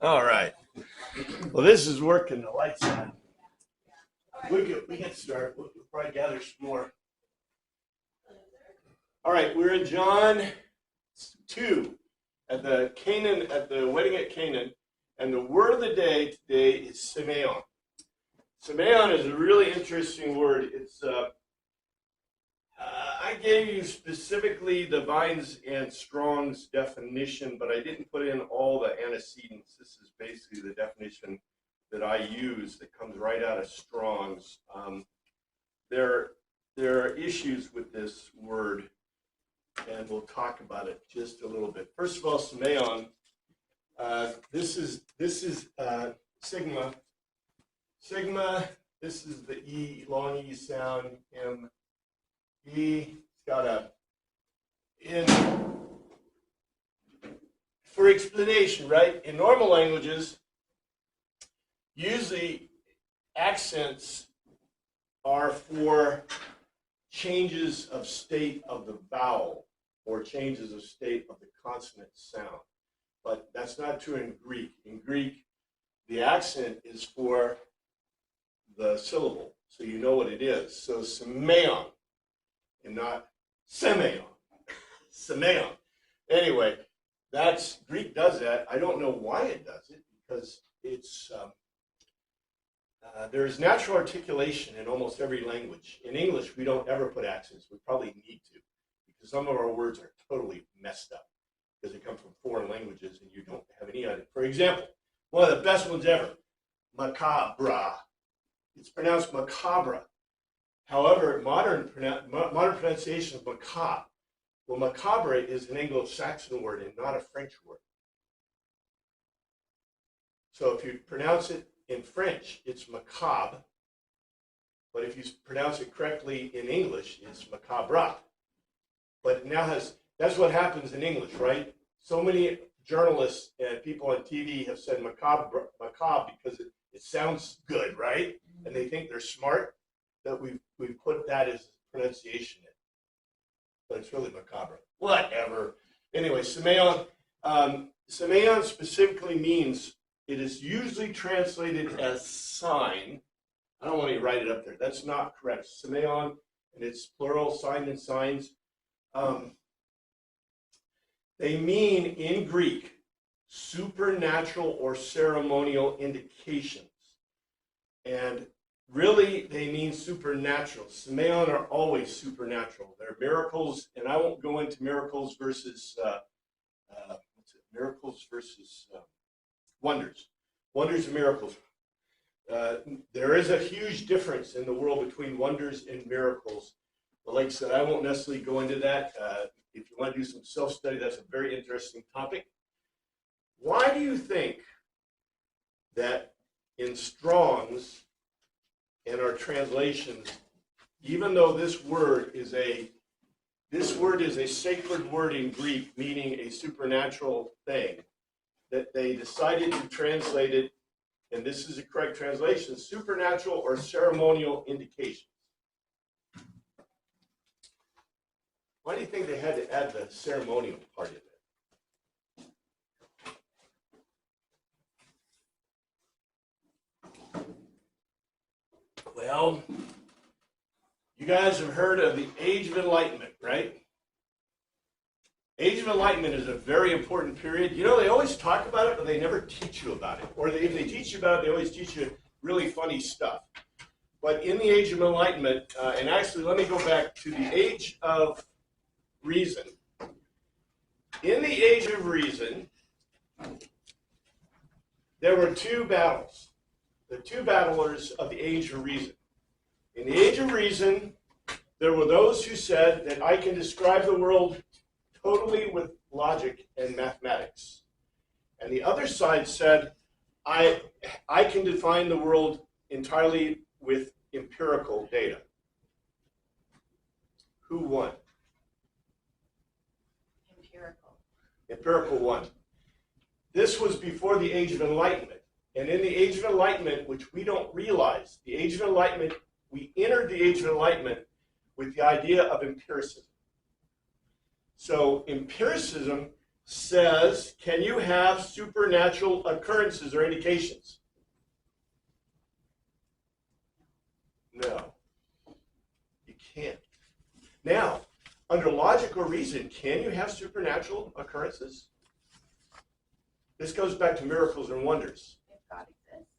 All right. Well, this is working. The lights on. We can start. We'll probably gather some more. All right, we're in John 2 at the wedding at Canaan, and the word of the day today is semeion. Semeion is a really interesting word. It's I gave you specifically the Vines and Strong's definition, but I didn't put in all the antecedents. This is basically the definition that I use that comes right out of Strong's. There are issues with this word, and we'll talk about it just a little bit. First of all, semeion. This is sigma. Sigma. This is the E, long E sound. M. E. It's got a in. For explanation, right? In normal languages, usually accents are for changes of state of the vowel or changes of state of the consonant sound. But that's not true in Greek. In Greek, the accent is for the syllable, so you know what it is. So semeion, and not semeion. Semeion. Anyway, Greek does that. I don't know why it does it, because it's there's natural articulation in almost every language. In English, we don't ever put accents. We probably need to, because some of our words are totally messed up because they come from foreign languages and you don't have any idea. For example, one of the best ones ever, macabre. It's pronounced macabre. However, modern pronunciation of macabre, well, macabre is an Anglo-Saxon word and not a French word. So if you pronounce it in French, it's macabre, but if you pronounce it correctly in English, it's macabre. But it now that's what happens in English, right? So many journalists and people on TV have said macabre because it sounds good, right? And they think they're smart, that we've put that as pronunciation in. But it's really macabre. Whatever. Anyway, semeion. Semeion specifically means it is usually translated as sign. I don't want to write it up there. That's not correct. Semeion, and it's plural, sign and signs. They mean, in Greek, supernatural or ceremonial indications. And really, they mean supernatural. Semeion are always supernatural. They're miracles, and I won't go into miracles versus wonders. Wonders and miracles. There is a huge difference in the world between wonders and miracles. But like I said, I won't necessarily go into that. If you want to do some self-study, that's a very interesting topic. Why do you think that in Strong's and our translations, even though this word is a sacred word in Greek, meaning a supernatural thing, that they decided to translate it, and this is a correct translation, supernatural or ceremonial indications? Why do you think they had to add the ceremonial part of it? Well, you guys have heard of the Age of Enlightenment, right? Age of Enlightenment is a very important period. You know, they always talk about it, but they never teach you about it. Or if they teach you about it, they always teach you really funny stuff. But in the Age of Enlightenment, and actually let me go back to the Age of Reason. In the Age of Reason, there were two battles. The two battlers of the Age of Reason. In the Age of Reason, there were those who said that I can describe the world totally with logic and mathematics. And the other side said, I can define the world entirely with empirical data. Who won? Empirical won. This was before the Age of Enlightenment. And in the Age of Enlightenment, which we don't realize, the Age of Enlightenment, we entered the Age of Enlightenment with the idea of empiricism. So empiricism says, can you have supernatural occurrences or indications? No, you can't. Now, under logic or reason, can you have supernatural occurrences? This goes back to miracles and wonders. If God exists,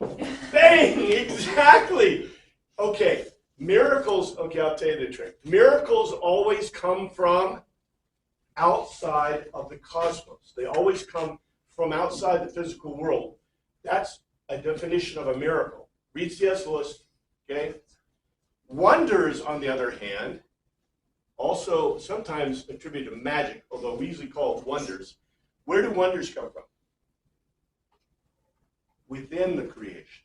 I suppose. Bang! Exactly. Okay, miracles, okay, I'll tell you the trick. Miracles always come from outside of the cosmos. They always come from outside the physical world. That's a definition of a miracle. Read C.S. Lewis, okay? Wonders, on the other hand, also sometimes attributed to magic, although we usually call it wonders. Where do wonders come from? Within the creation.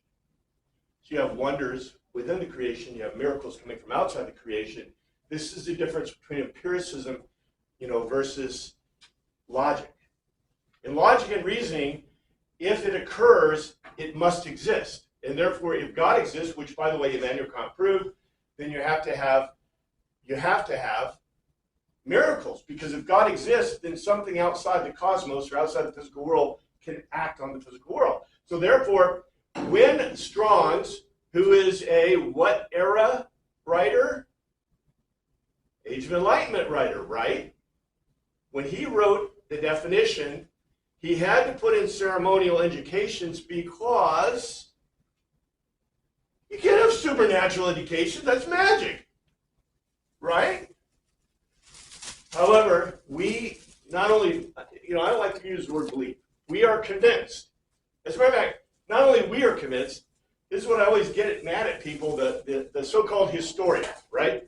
So you have wonders within the creation, you have miracles coming from outside the creation. This is the difference between empiricism, versus logic. In logic and reasoning, if it occurs, it must exist. And therefore, if God exists, which by the way Immanuel Kant proved, then you have to have miracles. Because if God exists, then something outside the cosmos or outside the physical world can act on the physical world. So therefore, when Strong's, who is a what era writer? Age of Enlightenment writer, right? When he wrote the definition, he had to put in ceremonial indications because you can't have supernatural indications. That's magic, right? However, we not only, I like to use the word believe. We are convinced. As a matter of fact, not only we are convinced, this is what I always get mad at people, the so-called historian, right?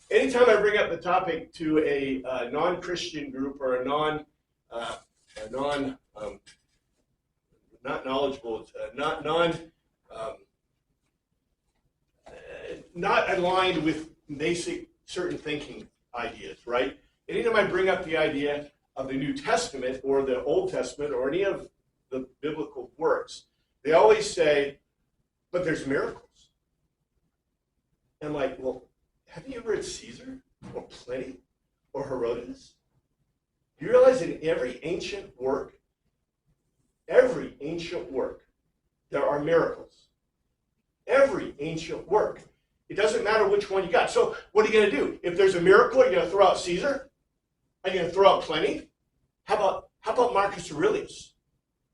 Anytime I bring up the topic to a non-Christian group or not knowledgeable, not aligned with basic certain thinking ideas, right? Anytime I bring up the idea of the New Testament or the Old Testament or any of the biblical works, they always say, but there's miracles. And like, well, have you ever read Caesar or Pliny or Herodotus? Do you realize in every ancient work, there are miracles. Every ancient work. It doesn't matter which one you got. So what are you going to do? If there's a miracle, are you going to throw out Caesar? Are you going to throw out Pliny? How about Marcus Aurelius?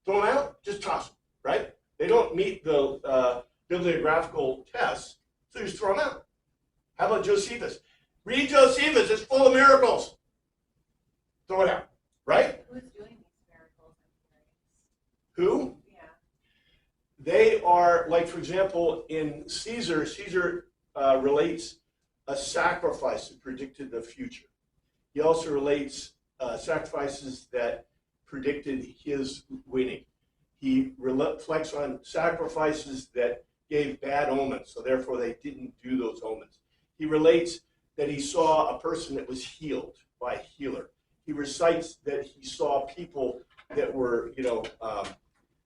Throw them out? Just toss them, right? They don't meet the bibliographical tests, so you just throw them out. How about Josephus? Read Josephus, it's full of miracles. Throw it out, right? Who's doing these miracles? Who? Yeah. They are, like, for example, in Caesar relates a sacrifice that predicted the future. He also relates sacrifices that predicted his winning. He reflects on sacrifices that gave bad omens, so therefore they didn't do those omens. He relates that he saw a person that was healed by a healer. He recites that he saw people that were,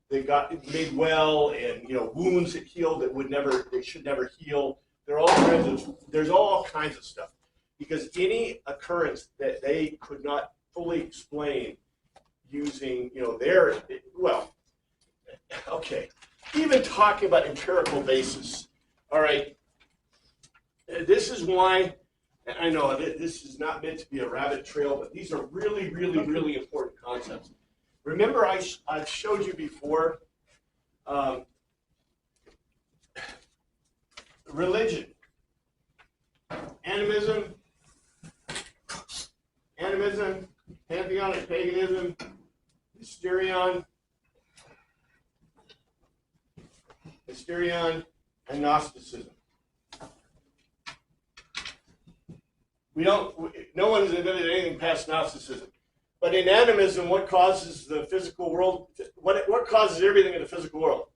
they got made well, and wounds that healed that they should never heal. There's all kinds of stuff, because any occurrence that they could not fully explain using even talking about empirical basis. All right, this is why. I know this is not meant to be a rabbit trail, but these are really, really, really important concepts. Remember, I've showed you before religion, animism, pantheonic paganism, Mysterion, and Gnosticism. No one has invented anything past Gnosticism. But in animism, what causes the physical world, what causes everything in the physical world?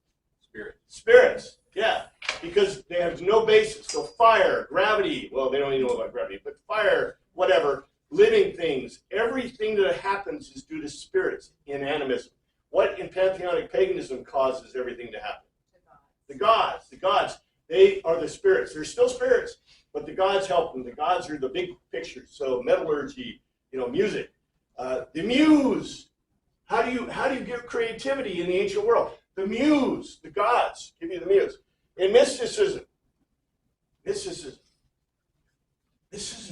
Spirits, yeah. Because they have no basis. So fire, gravity, well, they don't even know about gravity, but fire, whatever, living things, everything that happens is due to spirits in animism. What in pantheonic paganism causes everything to happen? The gods, they are the spirits. They're still spirits, but the gods help them. The gods are the big picture. So metallurgy, music. The muse. How do you get creativity in the ancient world? The muse, the gods give you the muse. In mysticism, this is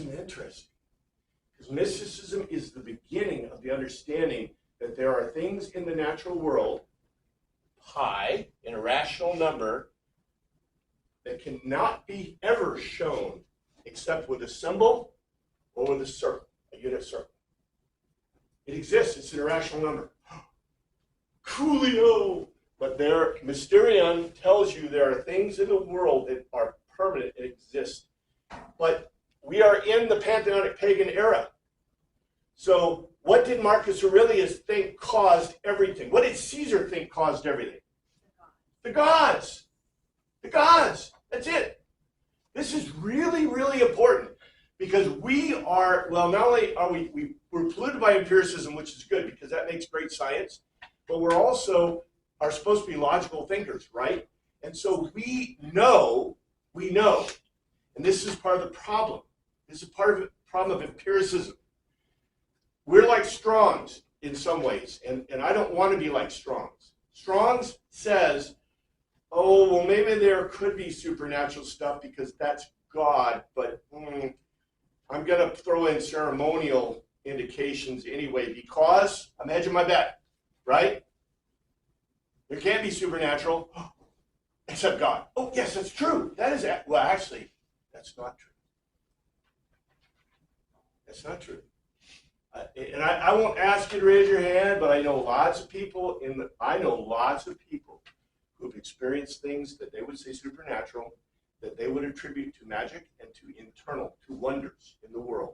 interesting because mysticism is the beginning of the understanding that there are things in the natural world, pi, an irrational number, that cannot be ever shown except with a symbol or with a circle, a unit circle. It exists. It's an irrational number. Coolio! But there, Mysterion tells you there are things in the world that are permanent and exist. But we are in the pantheonic pagan era. So what did Marcus Aurelius think caused everything? What did Caesar think caused everything? The gods. The gods. That's it. This is really, really important because we are, well, not only are we're polluted by empiricism, which is good because that makes great science, but we're also are supposed to be logical thinkers, right? And so we know, and this is part of the problem. This is part of the problem of empiricism. We're like Strong's in some ways, and I don't want to be like Strong's. Strong's says, oh, well, maybe there could be supernatural stuff because that's God, but I'm going to throw in ceremonial indications anyway because, imagine my bet, right? There can't be supernatural except God. Oh, yes, that's true. That is, well, actually, that's not true. That's not true. And I won't ask you to raise your hand, but I know lots of people who have experienced things that they would say supernatural, that they would attribute to magic and to internal, to wonders in the world.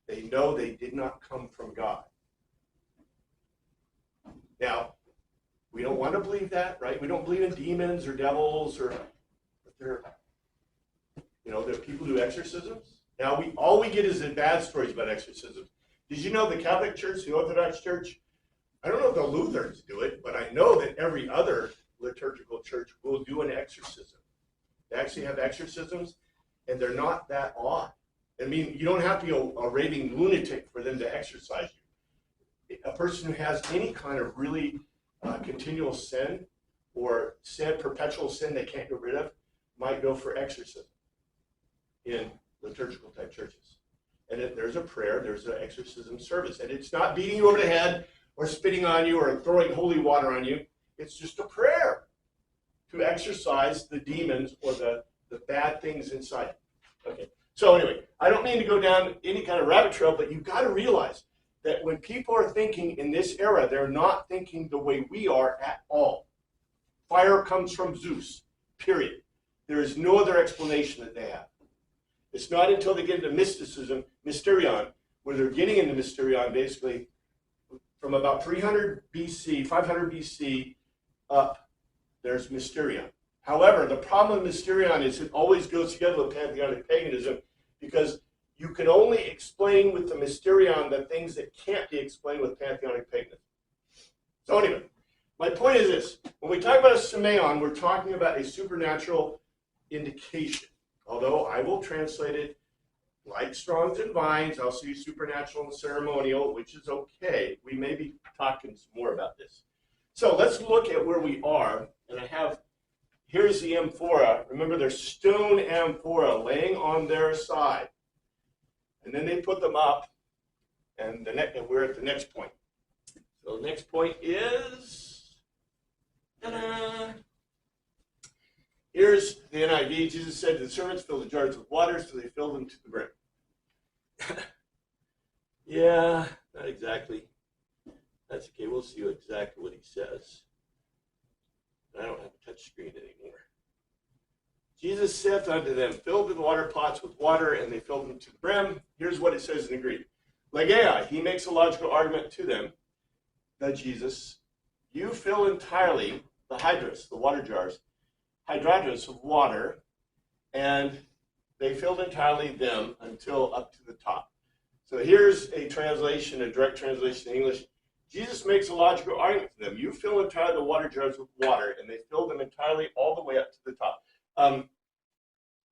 They know they did not come from God. Now, we don't want to believe that, right? We don't believe in demons or devils or there are people who do exorcisms. Now all we get is the bad stories about exorcisms. Did you know the Catholic Church, the Orthodox Church? I don't know if the Lutherans do it, but I know that every other liturgical church will do an exorcism. They actually have exorcisms, and they're not that odd. I mean, you don't have to be a raving lunatic for them to exorcise you. A person who has any kind of really continual sin or perpetual sin they can't get rid of might go for exorcism in liturgical type churches. And there's a prayer, there's an exorcism service. And it's not beating you over the head or spitting on you or throwing holy water on you. It's just a prayer to exorcise the demons or the bad things inside. Okay. So anyway, I don't mean to go down any kind of rabbit trail, but you've got to realize that when people are thinking in this era, they're not thinking the way we are at all. Fire comes from Zeus, period. There is no other explanation that they have. It's not until they get into mysticism, Mysterion, where they're getting into Mysterion basically from about 300 BC, 500 BC up, there's Mysterion. However, the problem with Mysterion is it always goes together with pantheonic paganism because you can only explain with the Mysterion the things that can't be explained with pantheonic paganism. So anyway, my point is this. When we talk about a semeion, we're talking about a supernatural indication. Although I will translate it like Strong's and Vines, I'll see supernatural and ceremonial, which is okay. We may be talking some more about this. So let's look at where we are. And here's the amphora. Remember, there's stone amphora laying on their side. And then they put them up, and we're at the next point. So the next point is, ta-da! Here's the NIV. Jesus said to the servants, fill the jars with water, so they filled them to the brim. Yeah, not exactly. That's okay. We'll see exactly what he says. I don't have a touch screen anymore. Jesus saith unto them, fill the water pots with water, and they filled them to the brim. Here's what it says in the Greek. Legeia, he makes a logical argument to them, that Jesus, you fill entirely the hydrus, the water jars, hydradrus of water, and they filled entirely them until up to the top. So here's a translation, a direct translation in English. Jesus makes a logical argument to them. You fill entirely the water jars with water, and they filled them entirely all the way up to the top.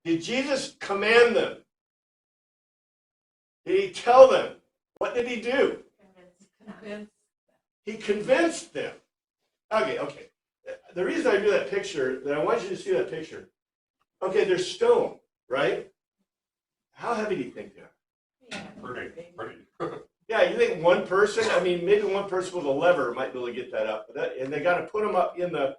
Did Jesus command them? Did he tell them What did he do? Convinced. He convinced them. Okay. The reason I do that picture, that I want you to see that picture. Okay, they're stone, right? How heavy do you think they are? Pretty. Yeah, you think one person? I mean, maybe one person with a lever might be able to get that up. And they got to put them up in the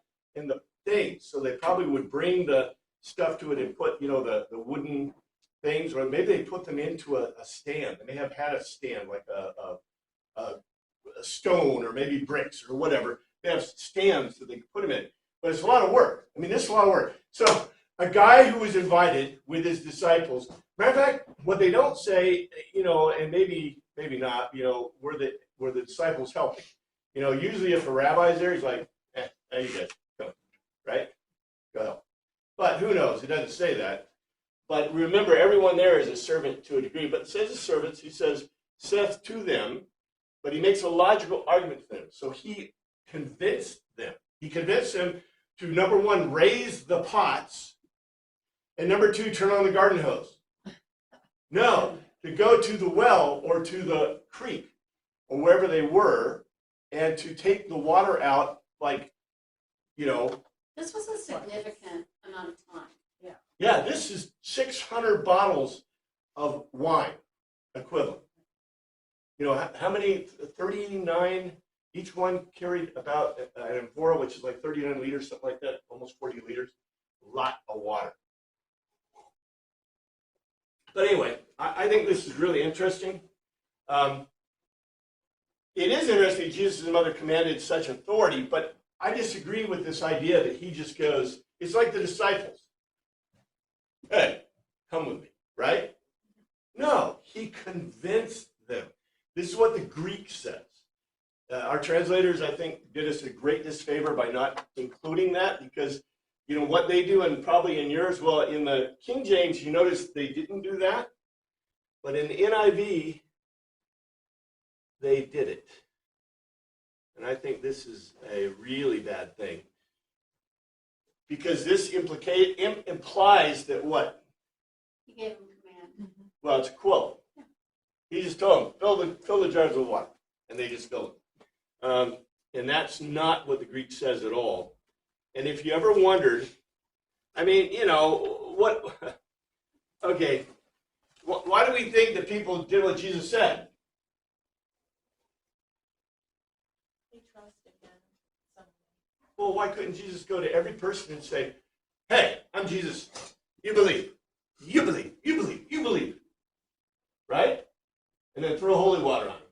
thing, so they probably would bring the stuff to it and put, the wooden things, or maybe they put them into a stand. They may have had a stand, like a stone, or maybe bricks or whatever. They have stands that they can put them in. But it's a lot of work. I mean, this is a lot of work. So a guy who was invited with his disciples, matter of fact, what they don't say, and maybe not, were the disciples helping? Usually if a rabbi's there, he's like, now you guys come, right? Go help. But who knows? It doesn't say that. But remember, everyone there is a servant to a degree. But it says a servant, he saith to them, but he makes a logical argument for them. So he convinced them. He convinced them to, number one, raise the pots, and number two, turn on the garden hose. No, to go to the well or to the creek or wherever they were, and to take the water out, This was a significant amount of time. Yeah, this is 600 bottles of wine equivalent. How many? 39. Each one carried about an amphora, which is like 39 liters, something like that, almost 40 liters. A lot of water. But anyway, I think this is really interesting. It is interesting Jesus and mother commanded such authority, but I disagree with this idea that he just goes, it's like the disciples. Hey, come with me, right? No, he convinced them. This is what the Greek says. Our translators, I think, did us a great disfavor by not including that, because what they do, and probably in yours, well, in the King James, you notice they didn't do that, but in the NIV, they did it. And I think this is a really bad thing, because this implies that what? He gave them command. Well, it's a quote. He just told them, fill the jars with water, and they just filled them. And that's not what the Greek says at all. And if you ever wondered, I mean, what? Okay, why do we think that people did what Jesus said? They trusted him somehow. Well, why couldn't Jesus go to every person and say, hey, I'm Jesus. You believe. You believe. You believe. You believe. Right? And then throw holy water on him.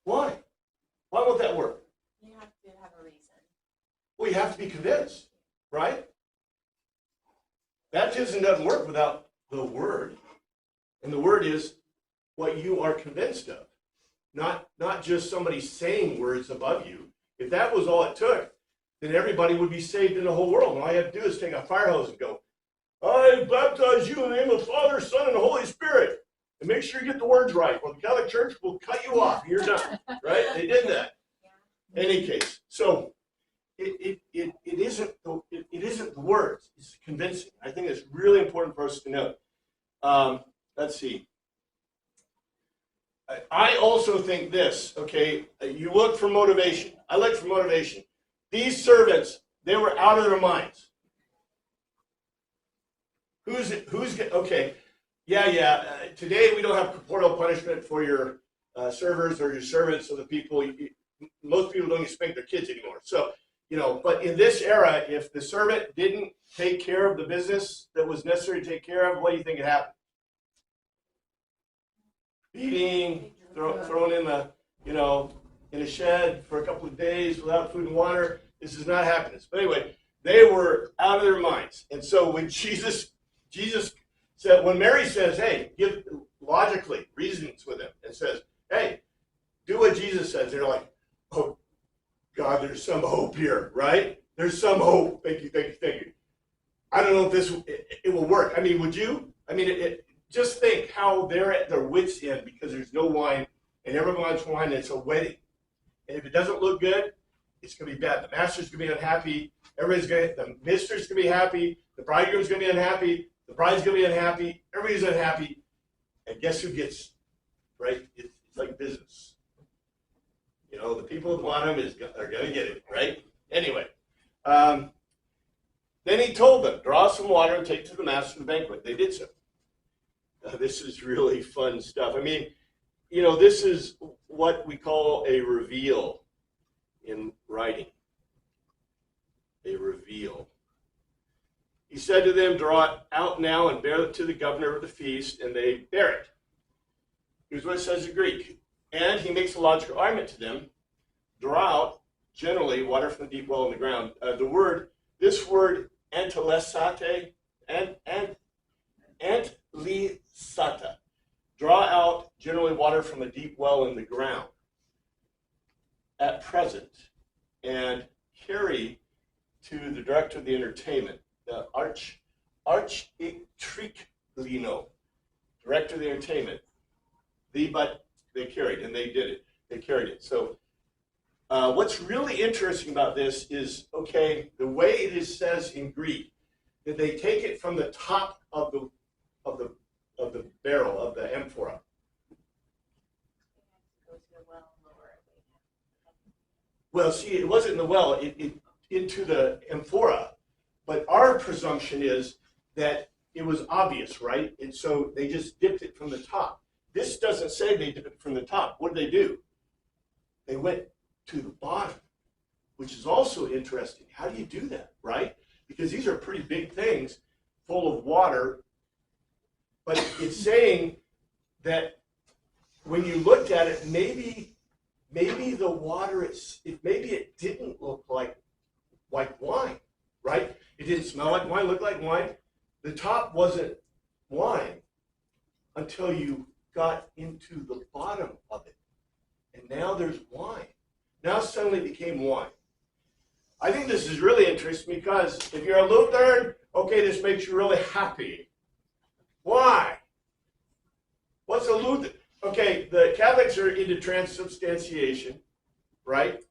Why? Why won't that work? You have to have a reason. Well, you have to be convinced, right? Baptism doesn't work without the Word. And the Word is what you are convinced of, not just somebody saying words above you. If that was all it took, then everybody would be saved in the whole world. And all you have to do is take a fire hose and go, I baptize you in the name of the Father, Son, and the Holy Spirit. And make sure you get the words right, or the Catholic Church will cut you off and you're done. Right? They did that. In any case. So it isn't the words, it's convincing. I think it's really important for us to know. Let's see. I also think this, okay, you look for motivation. I look for motivation. These servants, they were out of their minds. Okay, today we don't have corporeal punishment for your servers or your servants, so the people, most people don't even spank their kids anymore. So, but in this era, if the servant didn't take care of the business that was necessary to take care of, what do you think had happened? Beating, thrown in the, in a shed for a couple of days without food and water. This is not happiness. But anyway, they were out of their minds. And so when Jesus said, when Mary says, hey, give logically reasons with him and says, hey, do what Jesus says, they're like, oh, God, there's some hope here, right? There's some hope. Thank you. I don't know if it will work. I mean, would you? I mean, just think how they're at their wits' end because there's no wine and everyone wants wine and it's a wedding. And if it doesn't look good, it's going to be bad. The master's going to be unhappy. The mistress is going to be happy. The bridegroom's going to be unhappy. The bride's going to be unhappy. Everybody's unhappy. And guess who gets right? It's like business. You know, the people at the bottom are going to get it, right? Anyway, then he told them, draw some water and take to the master of the banquet. They did so. This is really fun stuff. I mean, you know, this is what we call a reveal in writing. A reveal. He said to them, draw it out now and bear it to the governor of the feast, and they bear it. Here's what it says in Greek. And he makes a logical argument to them, draw out, generally, water from the deep well in the ground. This word, antelesate, antlisata, draw out, generally, water from a deep well in the ground at present, and carry to the director of the entertainment, the architriklino, director of the entertainment. But they carried, and they did it. They carried it. So what's really interesting about this is, okay, the way it says in Greek, that they take it from the top of the barrel, of the amphora. Well, see, it wasn't in the well, it into the amphora. But our presumption is that it was obvious, right? And so they just dipped it from the top. This doesn't say they dipped it from the top. What did they do? They went to the bottom, which is also interesting. How do you do that, right? Because these are pretty big things full of water. But it's saying that when you looked at it, maybe the water, maybe it didn't look like wine, right? It didn't smell like wine, look like wine. The top wasn't wine until you got into the bottom of it. And now there's wine. Now suddenly it became wine. I think this is really interesting because if you're a Lutheran, okay, this makes you really happy. Why? What's a Lutheran? Okay, the Catholics are into transubstantiation, right?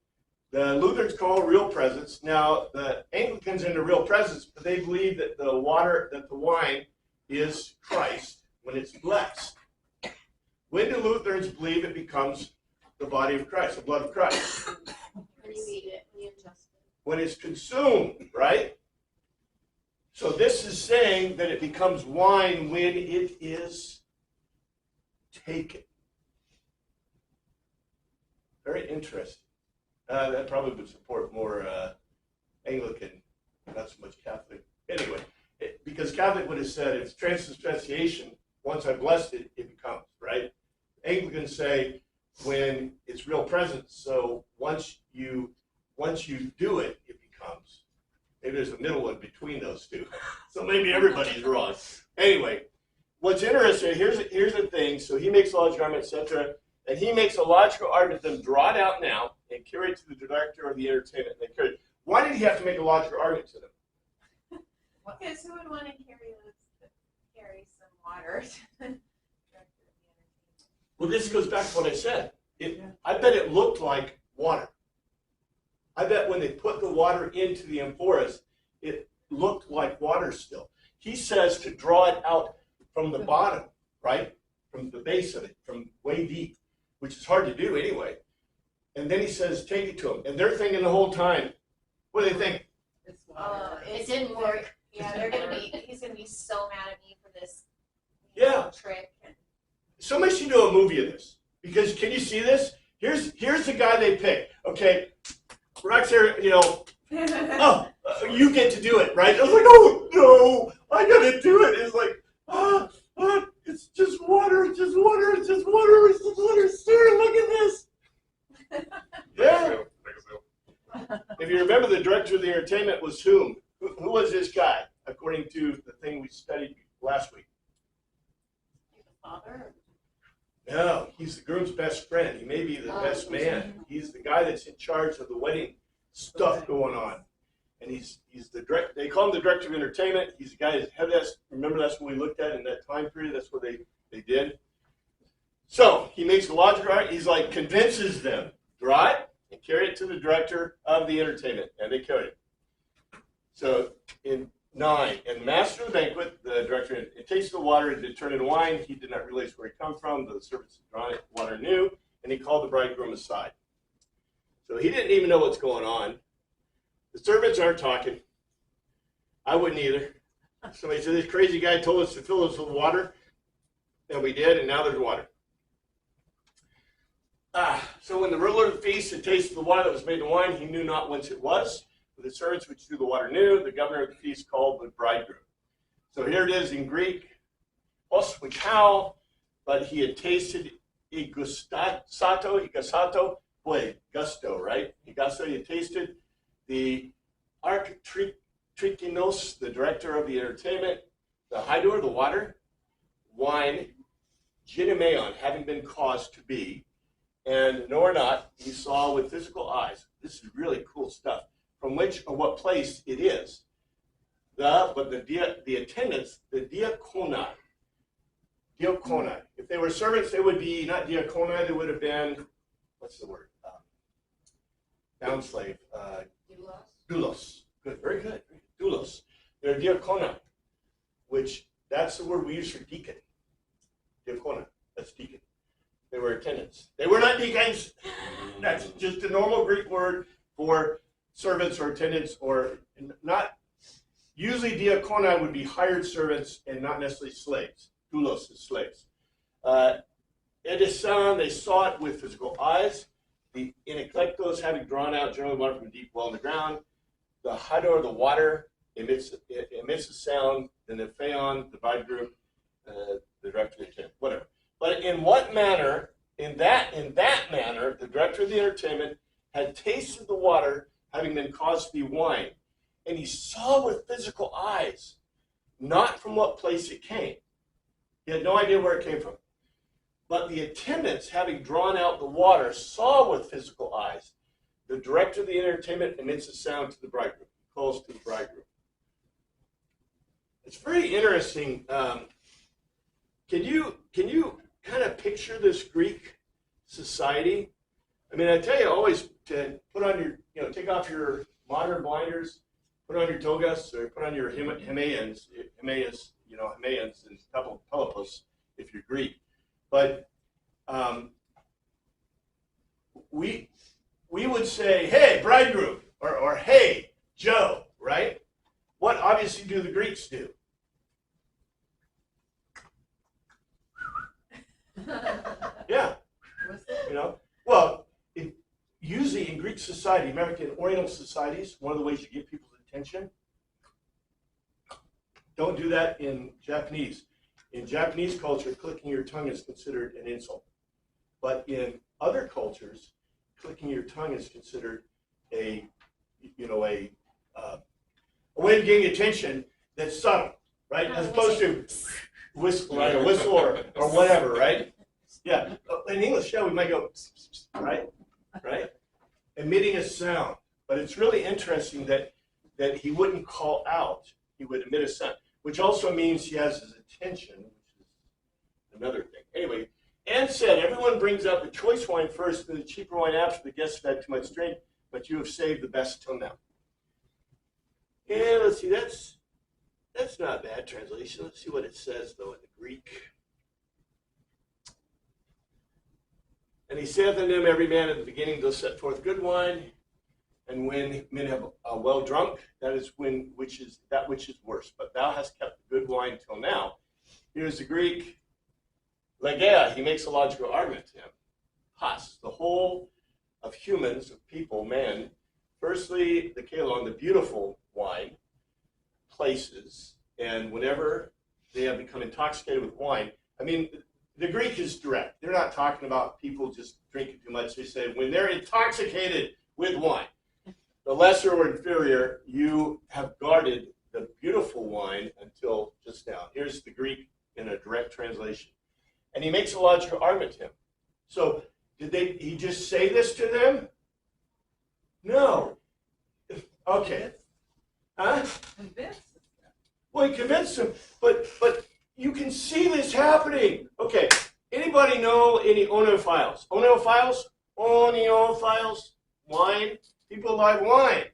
The Lutherans call it real presence. Now, the Anglicans are into real presence, but they believe that the wine is Christ when it's blessed. When do Lutherans believe it becomes the body of Christ, the blood of Christ? When you eat it, when you ingest it. When it's consumed, right? So this is saying that it becomes wine when it is taken. Very interesting. That probably would support more Anglican, not so much Catholic. Anyway, because Catholic would have said it's transubstantiation. Once I blessed it, it becomes, right? Anglicans say when it's real presence. So once you do it, it becomes. Maybe there's a middle one between those two. So maybe everybody's wrong. Anyway, what's interesting, here's the thing. So he makes a logical argument, etc. And he makes a logical argument, then draw it out now and carry it to the director of the entertainment. And they carry it. Why did he have to make a logical argument to them? Because who would want to carry some water to the director of the entertainment? Well, this goes back to what I said. I bet it looked like water. I bet when they put the water into the amphoras, it looked like water still. He says to draw it out from the bottom, right? From the base of it, from way deep, which is hard to do anyway. And then he says, take it to them. And they're thinking the whole time, what do they think? It's water. It didn't work. Yeah, he's gonna be so mad at me for this trick. And Somebody should do a movie of this. Because can you see this? Here's the guy they picked. Okay, Rex here, you get to do it, right? I was like, oh no, I gotta do it. It's like, it's just water, it's just water, it's just water, it's just water. Sir, look at this. Yeah. If you remember, the director of the entertainment was whom? Who was this guy, according to the thing we studied last week? The father? No, he's the groom's best friend. He may be the best man. He's the guy that's in charge of the wedding stuff going on. And he's the director. They call him the director of entertainment. He's the guy that's head. Remember, that's what we looked at in that time period. That's what they did. So he makes a logical argument. He's like convinces them, draw it and carry it to the director of the entertainment, and they carry it. So 9. And the master of the banquet, the director, it tasted the water, it did turn into wine. He did not realize where it come from. The servants had drawn it, water knew, and he called the bridegroom aside. So he didn't even know what's going on. The servants aren't talking. I wouldn't either. Somebody said, this crazy guy told us to fill us with water, and we did, and now there's water. So when the ruler of the feast had tasted the water that was made into wine, he knew not whence it was. But the servants which drew the water knew. The governor of the feast called the bridegroom. So here it is in Greek, os how, but he had tasted igustato, boy, gusto, right? Gusto, he had tasted the architrikinos, the director of the entertainment, the hydor, the water, wine, ginemeon, having been caused to be, and nor not, he saw with physical eyes. This is really cool stuff. From which or what place it is. The attendants, the diaconai. Diaconai. If they were servants, they would be not diaconai, they would have been, what's the word? Bound slave. Doulos. Good, very good. Doulos. They're diaconai, which that's the word we use for deacon. Diaconai, that's deacon. They were attendants. They were not deacons. That's just a normal Greek word for servants or attendants, or not. Usually diaconai would be hired servants and not necessarily slaves. Doulos is slaves. Edisan, they saw it with physical eyes. The iniklektos, having drawn out generally water from a deep well in the ground. The hador, the water, emits a sound. Then the phaon, the bridegroom, the director of the entertainment, whatever. But in what manner? In that manner, the director of the entertainment had tasted the water, having been caused to be wine, and he saw with physical eyes, not from what place it came. He had no idea where it came from. But the attendants, having drawn out the water, saw with physical eyes. The director of the entertainment emits a sound to the bridegroom. He calls to the bridegroom. It's very interesting. Can you kind of picture this Greek society? I mean, I tell you always to put on your, take off your modern blinders, put on your togas, or put on your Himaians, and Pelopas if you're Greek. But we would say, hey, bridegroom, or hey, Joe, right? What obviously do the Greeks do? Yeah. Well, usually in Greek society, American Oriental societies, one of the ways you get people's attention, don't do that in Japanese. In Japanese culture, clicking your tongue is considered an insult. But in other cultures, clicking your tongue is considered a way of getting attention that's subtle, right? As opposed to whistle, right? A whistle or whatever, right? Yeah. In English, we might go, right? Right? Emitting a sound. But it's really interesting that he wouldn't call out. He would emit a sound, which also means he has his attention, which is another thing. Anyway, Anne said, everyone brings up the choice wine first, and the cheaper wine after. The guests have had too much drink, but you have saved the best till now. And let's see, that's not a bad translation. Let's see what it says, though, in the Greek. And he saith unto them, every man at the beginning does set forth good wine, and when men have well drunk, that is which is worse. But thou hast kept the good wine till now. Here's the Greek. Legea, he makes a logical argument to him. Has, the whole of humans, of people, men. Firstly, the kalon, the beautiful wine, places, and whenever they have become intoxicated with wine, I mean, the Greek is direct. They're not talking about people just drinking too much. They say when they're intoxicated with wine, the lesser or inferior, you have guarded the beautiful wine until just now. Here's the Greek in a direct translation. And he makes a logical argument to him. So did he just say this to them? No. Okay. Huh? Well, he convinced them, but you can see this happening. Okay. Anybody know any onophiles? Onophiles? Wine? People like wine.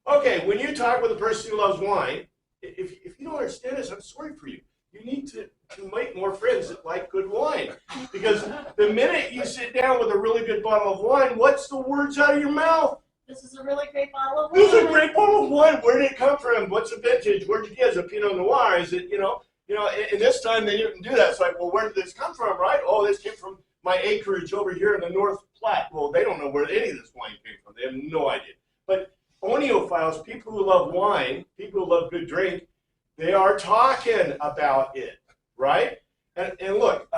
Okay, when you talk with a person who loves wine, if you don't understand this, I'm sorry for you. You need to make more friends that like good wine. Because the minute you sit down with a really good bottle of wine, what's the words out of your mouth? This is a really great bottle of wine. This is a great bottle of wine. Where did it come from? What's the vintage? Where'd you get it? Is it Pinot Noir? Is it, and this time they didn't do that. It's like, well, where did this come from, right? Oh, this came from my acreage over here in the North Platte. Well, they don't know where any of this wine came from. They have no idea. But oneophiles, people who love wine, people who love good drink, they are talking about it, right? And look,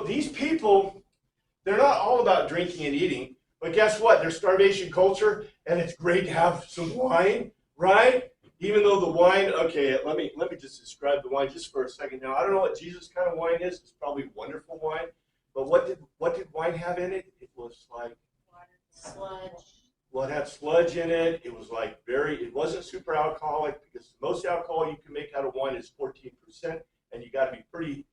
these people, they're not all about drinking and eating, but guess what? They're starvation culture, and it's great to have some wine, right? Even though the wine, okay, let me just describe the wine just for a second. Now, I don't know what Jesus' kind of wine is. It's probably wonderful wine, but what did wine have in it? It was like Sludge. Well, it had sludge in it. It was like it wasn't super alcoholic, because most alcohol you can make out of wine is 14%, and you got to be pretty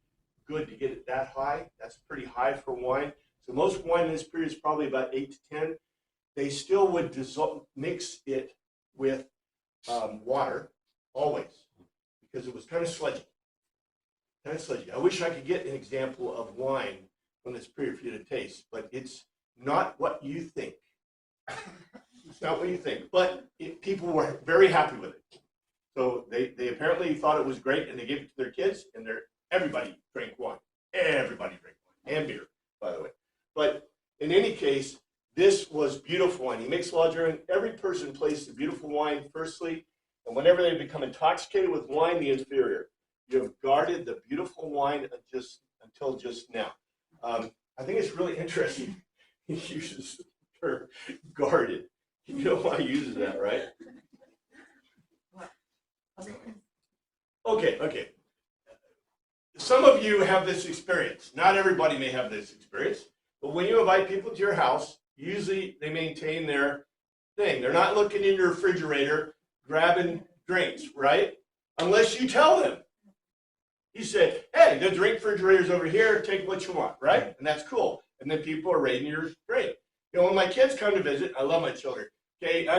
good to get it that high. That's pretty high for wine. So most wine in this period is probably about 8 to 10. They still would mix it with water, always, because it was kind of sludgy. I wish I could get an example of wine from this period for you to taste, but it's not what you think. It's not what you think, but people were very happy with it. So they apparently thought it was great, and they gave it to their kids, and everybody drank wine. Everybody drank wine, and beer, by the way. But in any case, this was beautiful wine. He makes law during every person placed the beautiful wine firstly, and whenever they become intoxicated with wine, the inferior. You have guarded the beautiful wine until just now. I think it's really interesting. He uses the term guarded. You know why he uses that, right? Okay. Some of you have this experience. Not everybody may have this experience, but when you invite people to your house, usually they maintain their thing. They're not looking in your refrigerator, grabbing drinks, right? Unless you tell them. You say, hey, the drink refrigerator's over here, take what you want, right? And that's cool. And then people are raiding your drink. When my kids come to visit, I love my children. Okay, I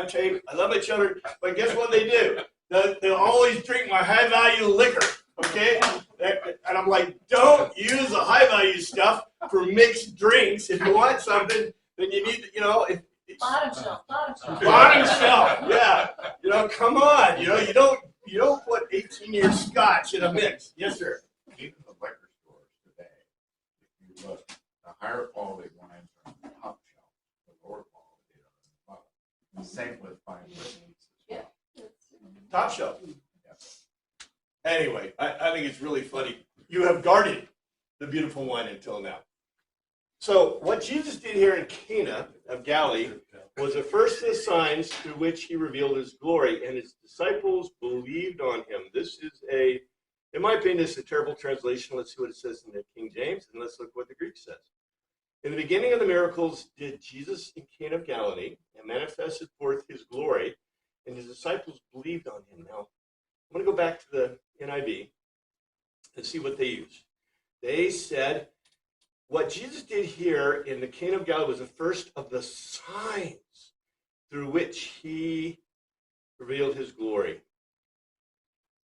love my children, but guess what they do? They'll always drink my high-value liquor, okay? And I'm like, don't use the high-value stuff for mixed drinks. If you want something, then you need to, Bottom shelf. Bottom shelf, yeah. Come on. You don't put 18-year scotch in a mix. Yes, sir. Even the liquor stores today, if you look, the higher quality wines are on the top shelf, the lower quality are on the bottom. Same with fine whiskeys as well. Top shelf. Yes. Anyway, I think it's really funny. You have guarded the beautiful wine until now. So what Jesus did here in Cana of Galilee was the first of the signs through which he revealed his glory, and his disciples believed on him. This is in my opinion, this is a terrible translation. Let's see what it says in the King James, and let's look what the Greek says. In the beginning of the miracles did Jesus in Cana of Galilee, and manifested forth his glory, and his disciples believed on him. Now, I'm going to go back to the NIV and see what they used. They said, what Jesus did here in the Cana of Galilee was the first of the signs through which he revealed his glory.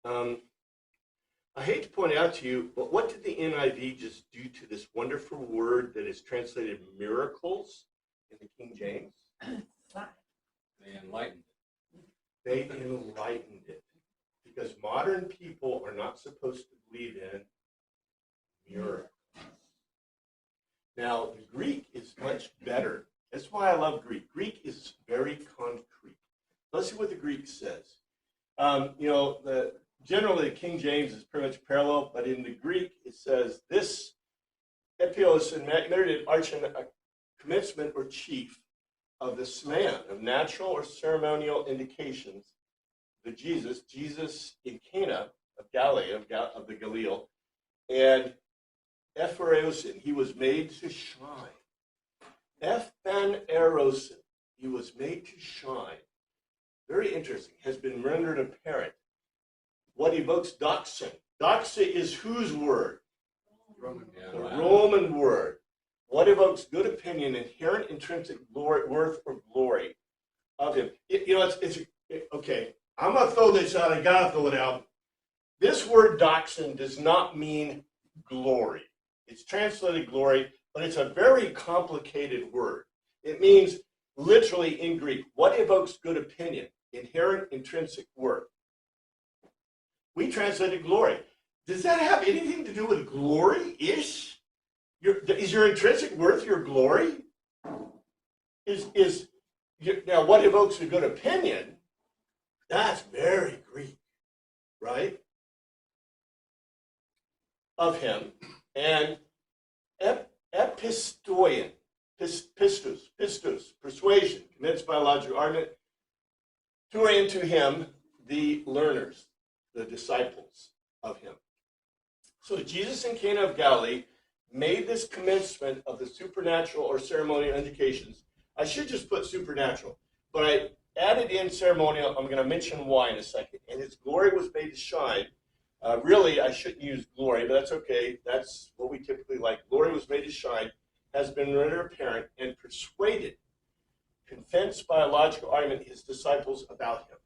I hate to point out to you, but what did the NIV just do to this wonderful word that is translated miracles in the King James? They enlightened it. They enlightened it. Because modern people are not supposed to believe in miracles. Now, the Greek is much better. That's why I love Greek. Greek is very concrete. Let's see what the Greek says. Generally, King James is pretty much parallel, but in the Greek, it says this epios and merited archon, a commencement or chief of the sman of natural or ceremonial indications. Jesus in Cana of Galilee, of the Galilee, and Epharosin, he was made to shine. Ephanerosin, he was made to shine. Very interesting, has been rendered apparent. What evokes doxa? Doxa is whose word? The Roman word. What evokes good opinion, inherent intrinsic worth or glory of him? Okay, I'm going to throw this out. I got to throw it out. This word doxin does not mean glory. It's translated glory, but it's a very complicated word. It means literally in Greek, what evokes good opinion, inherent intrinsic worth. We translated glory. Does that have anything to do with glory-ish? Is your intrinsic worth your glory? Now what evokes a good opinion? That's very Greek, right? Of him. And epistoian, pistus, persuasion, convinced by logical argument, touring to him the learners, the disciples of him. So Jesus in Cana of Galilee made this commencement of the supernatural or ceremonial indications. I should just put supernatural, but I added in ceremonial. I'm going to mention why in a second. And his glory was made to shine. Really, I shouldn't use glory, but that's okay. That's what we typically like. Glory was made to shine, has been rendered apparent, and persuaded, convinced by a logical argument, his disciples about him.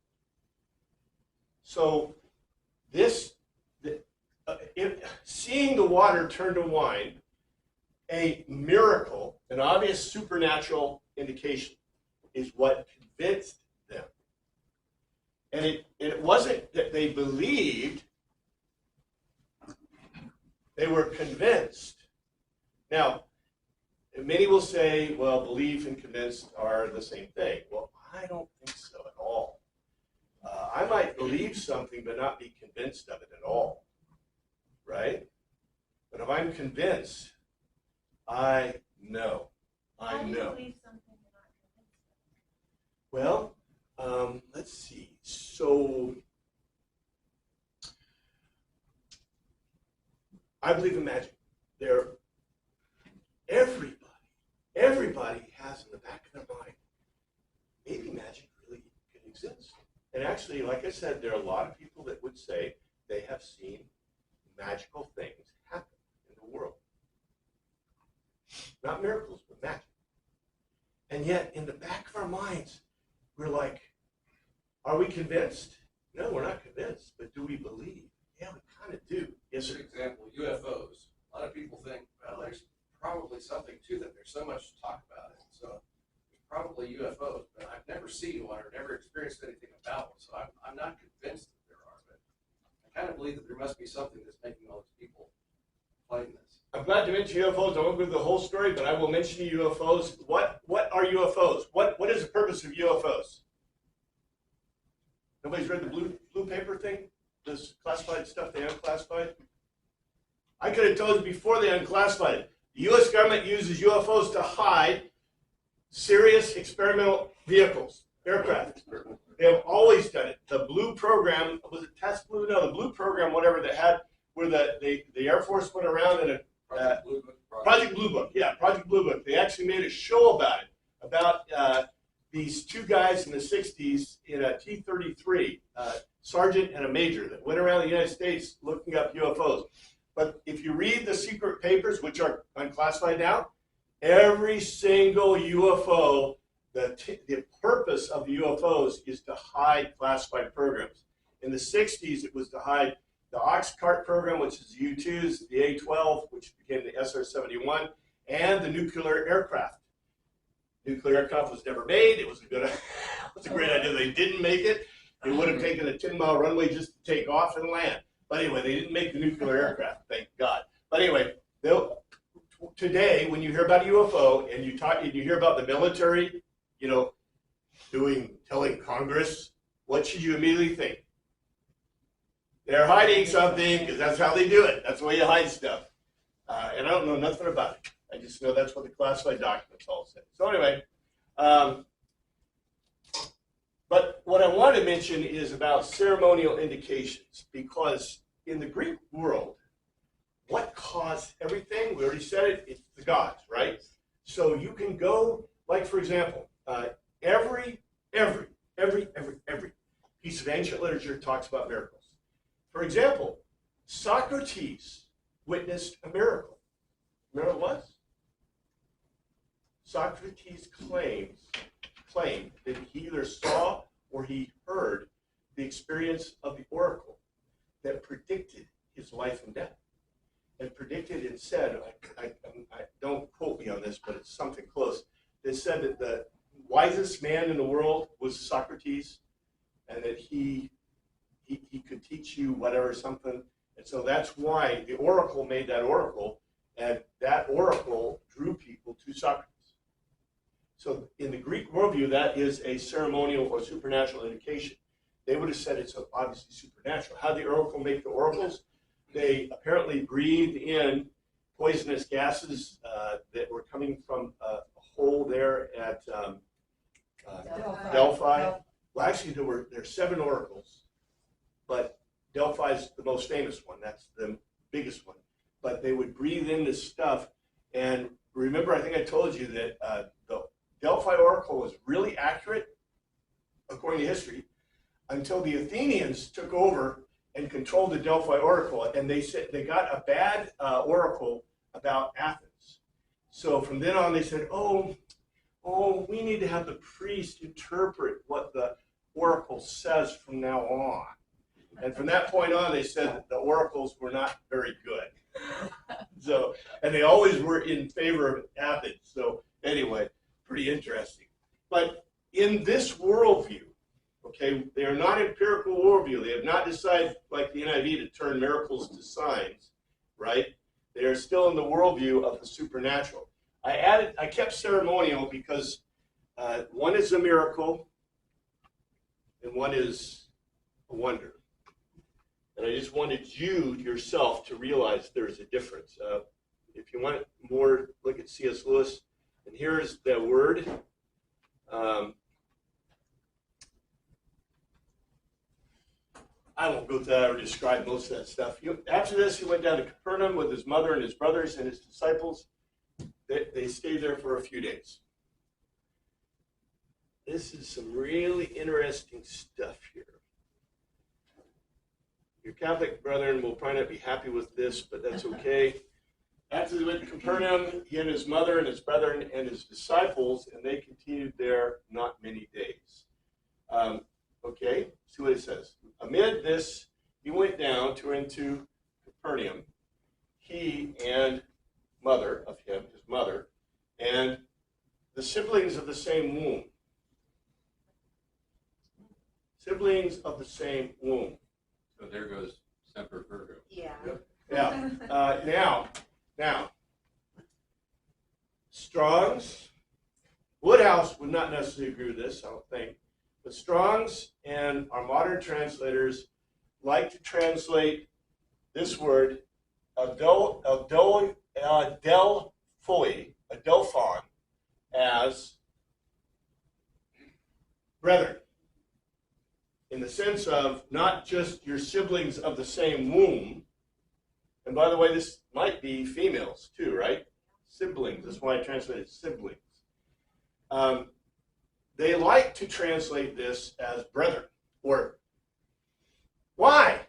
So seeing the water turn to wine, a miracle, an obvious supernatural indication, is what convinced them. And it wasn't that they believed, they were convinced. Now, many will say, well, belief and convinced are the same thing. Well, I don't think so at all. I might believe something but not be convinced of it at all, right? But if I'm convinced, I know. How do you believe something you're not convinced of? Well, let's see. So, I believe in magic. Everybody has in the back of their mind, maybe magic really can exist. And actually, like I said, there are a lot of people that would say they have seen magical things happen in the world. Not miracles, but magic. And yet, in the back of our minds, we're like, are we convinced? No, we're not convinced. But do we believe? Yeah, we kind of do. Yes, For sir. example, UFOs. A lot of people think, well, there's probably something to them. There's so much to talk about it. So there's probably UFOs, but I've never seen one or never experienced anything about one. So I'm not convinced that there are, but I kind of believe that there must be something that's making all these people claim this. I'm glad to mention UFOs. I won't go through the whole story, but I will mention UFOs. What are UFOs? What is the purpose of UFOs? Nobody's read the blue paper thing? This classified stuff they unclassified? I could have told you before they unclassified it. The U.S. government uses UFOs to hide serious experimental vehicles, aircraft. They have always done it. The blue program, was it Test Blue? No, the blue program, whatever they had, where the Air Force went around in a Project Blue Book. Project Blue Book, yeah, Project Blue Book. They actually made a show about it, about these two guys in the 60s in a T-33, sergeant and a major, that went around the United States looking up UFOs. But if you read the secret papers, which are unclassified now, every single UFO, the purpose of the UFOs is to hide classified programs. In the 60s, it was to hide the Oxcart program, which is the U-2s, the A-12, which became the SR-71, and the nuclear aircraft. Nuclear aircraft was never made. It was a great idea. They didn't make it. It would have taken a 10-mile runway just to take off and land. But anyway, they didn't make the nuclear aircraft, thank God. But anyway, today, when you hear about a UFO and you hear about the military, telling Congress, what should you immediately think? They're hiding something because that's how they do it. That's the way you hide stuff. And I don't know nothing about it. I just know that's what the classified documents all say. So anyway, but what I want to mention is about ceremonial indications, because in the Greek world, what caused everything? We already said it, it's the gods, right? So you can go, like for example, every piece of ancient literature talks about miracles. For example, Socrates witnessed a miracle. Remember what it was? Socrates claimed that he either saw or he heard the experience of the oracle that predicted his life and death. And predicted and said, I don't quote me on this, but it's something close. It said that the wisest man in the world was Socrates, and that he could teach you whatever, something. And so that's why the oracle made that oracle, and that oracle drew people to Socrates. So in the Greek worldview, that is a ceremonial or supernatural indication. They would have said it's obviously supernatural. How did the oracle make the oracles? They apparently breathed in poisonous gases that were coming from a hole there at Delphi. Well, actually, there are 7 oracles, but Delphi is the most famous one. That's the biggest one. But they would breathe in this stuff. And remember, I think I told you that the Delphi oracle was really accurate, according to history, until the Athenians took over and controlled the Delphi oracle. And they said they got a bad oracle about Athens. So from then on, they said, oh, we need to have the priest interpret what the oracle says from now on. And from that point on, they said that the oracles were not very good. So, and they always were in favor of Athens. So anyway, pretty interesting. But in this worldview, okay, they are not empirical worldview. They have not decided, like the NIV, to turn miracles to signs, right? They are still in the worldview of the supernatural. I kept ceremonial because one is a miracle and one is a wonder. And I just wanted you yourself to realize there's a difference. If you want more, look at C.S. Lewis. And here's the word. I won't go through that or describe most of that stuff. After this, he went down to Capernaum with his mother and his brothers and his disciples. They stayed there for a few days. This is some really interesting stuff here. Your Catholic brethren will probably not be happy with this, but that's okay. After they went to Capernaum, he and his mother and his brethren and his disciples, and they continued there not many days. Okay, see what it says. Amid this, he went down into Capernaum, he and mother of him, his mother, and the siblings of the same womb. Siblings of the same womb. So there goes Semper Virgo. Yeah. Yeah. Now, Strong's, Woodhouse would not necessarily agree with this, I don't think, but Strong's and our modern translators like to translate this word, Adelphoi, Adelphon, as brethren, in the sense of not just your siblings of the same womb. And by the way, this might be females too, right? Siblings. That's why I translated siblings. They like to translate this as brethren. Or why?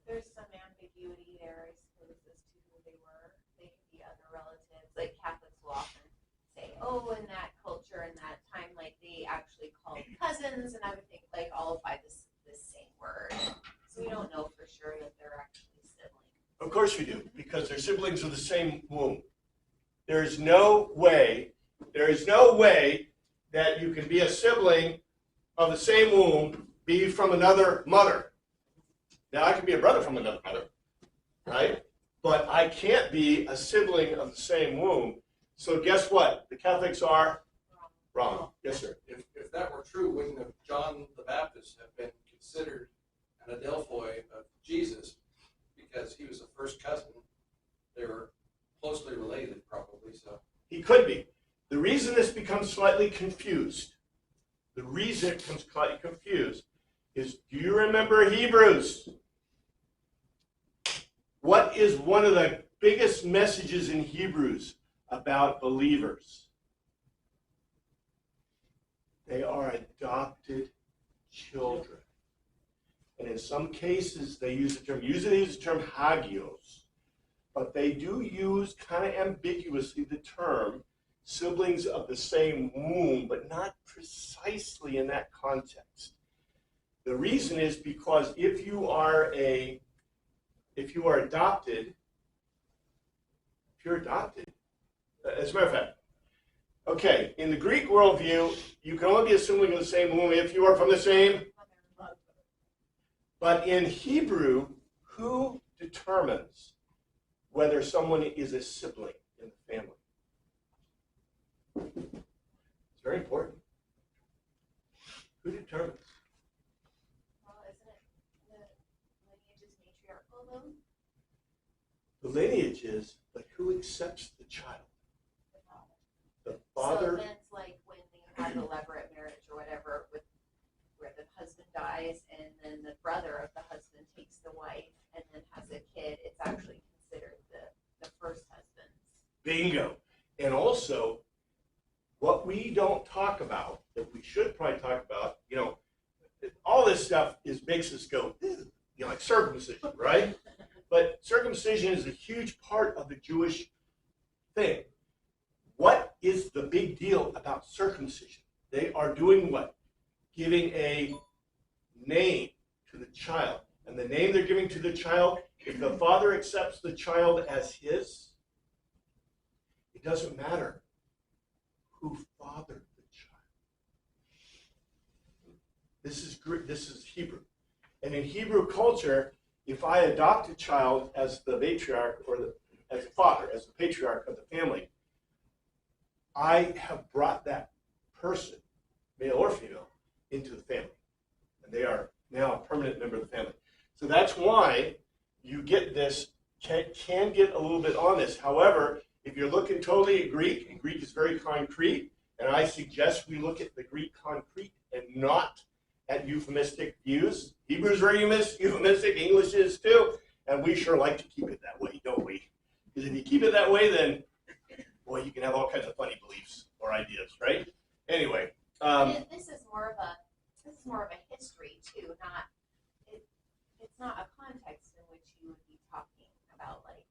There's some ambiguity there, I suppose, as to who they were. They could be other relatives. Like Catholics will often say, oh, in that culture, in that time, like they actually called cousins, and I would think like all apply this same word. So we don't know for sure that they're actually siblings. Of course we do, because they're siblings of the same womb. There is no way that you can be a sibling of the same womb, be from another mother. Now, I can be a brother from another mother, right? But I can't be a sibling of the same womb. So guess what? The Catholics are wrong. Yes, sir. If that were true, wouldn't have John the Baptist have been considered an Adelphoi of Jesus, because he was the first cousin? They were closely related, probably. So He could be. The reason this becomes slightly confused, is, do you remember Hebrews? What is one of the biggest messages in Hebrews about believers? They are adopted children. And in some cases, they use the term, usually they use the term hagios, but they do use kind of ambiguously the term siblings of the same womb, but not precisely in that context. The reason is because if you are adopted, as a matter of fact, okay, in the Greek worldview, you can only be a sibling of the same womb if you are from the same. But in Hebrew, who determines whether someone is a sibling in the family? It's very important. Who determines? Well, isn't it the lineage is matriarchal though? The lineage is, but who accepts the child? The The father. So then it's like when you have the levirate marriage or whatever, with where the husband dies and then the brother of the husband takes the wife and then has a kid. It's actually considered the first husband's. Bingo. And also, what we don't talk about, that we should probably talk about, all this stuff makes us go, like circumcision, right? But circumcision is a huge part of the Jewish thing. What is the big deal about circumcision? They are doing what? Giving a name to the child. And the name they're giving to the child, if the father accepts the child as his, it doesn't matter who fathered the child. This is Hebrew. And in Hebrew culture, if I adopt a child as the matriarch or as the father, as the patriarch of the family, I have brought that person, male or female, into the family. And they are now a permanent member of the family. So that's why you get this, can get a little bit on this. However, if you're looking totally at Greek, and Greek is very concrete, and I suggest we look at the Greek concrete and not at euphemistic views. Hebrew is very euphemistic, English is too, and we sure like to keep it that way, don't we? Because if you keep it that way, then, boy, you can have all kinds of funny beliefs or ideas, right? Anyway. This is more of a history too, it's not a context in which you would be talking about like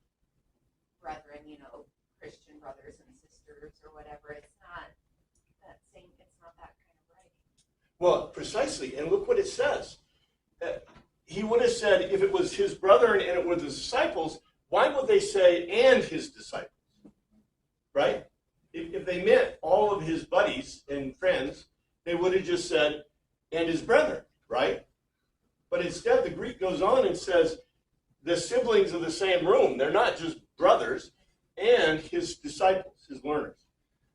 brethren, Christian brothers and sisters or whatever. It's not that kind of writing. Well, precisely, and look what it says. He would have said, if it was his brother and it were the disciples, why would they say, and his disciples? Right? If they meant all of his buddies and friends, they would have just said, and his brethren, right? But instead, the Greek goes on and says, the siblings of the same room. They're not just brothers, and his disciples, his learners.